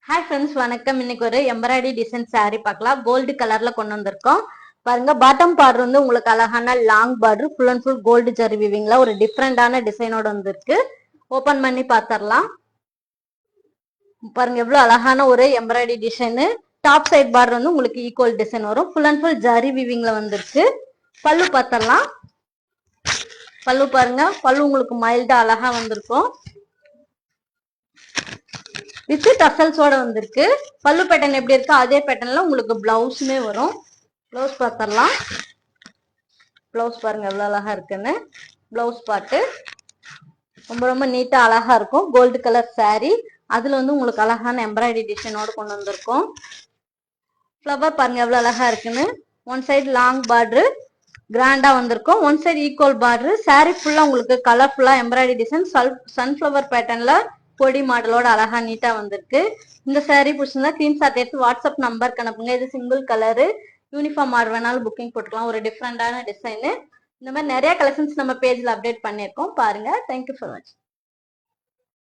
Hi friends, வணக்கம். இன்னைக்கு ஒரு எம்ப்ராய்டரி டிசைன் saree பார்க்கலாம். கோல்டு கலர்ல கொண்டு வந்திருக்கோம். பாருங்க, பாட்டம் பார்டர் வந்து உங்களுக்கு அழகான long border, full and full gold zari வீவிங்ல ஒரு டிஃப்ரெண்டான டிசைனோட வந்திருக்கு. ஓபன் பண்ணி பார்த்தரலாம். பாருங்க எவ்வளவு அழகான ஒரு embroidery design. Top side border வந்து உங்களுக்கு ஈக்குவல் டிசைன் வரும். ஃபுல் அண்ட் ஃபுல் ஜரி வீவிங்ல வந்திருக்கு. பல்லு பார்த்தரலாம். பல்லு பாருங்க, பல்லு உங்களுக்கு மைல்டா அழகா வந்திருக்கும். வித் டசல்ஸோட வந்திருக்கு. பல்லு பேட்டர்ன் எப்படி இருக்கோ அதே பேட்டர்ன்ல உங்களுக்கு பிளவுஸுமே வரும். பிளவுஸ் பார்த்தரலாம். பிளவுஸ் பாருங்க எவ்வளவு அழகா இருக்குன்னு. பிளவுஸ் பாட்டு ரொம்ப ரொம்ப நீட்டா அழகா இருக்கும். கோல்டு கலர் saree, அதுல வந்து உங்களுக்கு அழகான எம்ப்ராய்டரி டிசைனோட கொண்டு வந்திருக்கோம். ஃப்ளவர் பாருங்க எவ்வளவு அழகா இருக்குன்னு. ஒன் சைடு லாங் பார்டர் கிராண்டா வந்திருக்கும், one side equal border. saree ஃபுல்லா உங்களுக்கு கலர்ஃபுல்லா எம்ப்ராய்டரி டிசைன் சன்ஃபிளவர் பேட்டர்ன்ல பொடி மாடலோட அழகா நீட்டா வந்திருக்கு. இந்த saree பிடிச்சிருந்தா ஸ்கிரீன்ஷாட் எடுத்து வாட்ஸ்அப் நம்பருக்கு அனுப்புங்க. இது சிங்கிள் கலரு, யூனிஃபார்ம் ஆர்டர் வேணாலும் புக்கிங் போட்டுக்கலாம். ஒரு டிஃப்ரெண்டான டிசைனு. இந்த மாதிரி நிறைய கலெக்ஷன்ஸ் நம்ம பேஜ்ல அப்டேட் பண்ணியிருக்கோம், பாருங்க. தேங்க்யூ ஃபார் வாட்சிங்.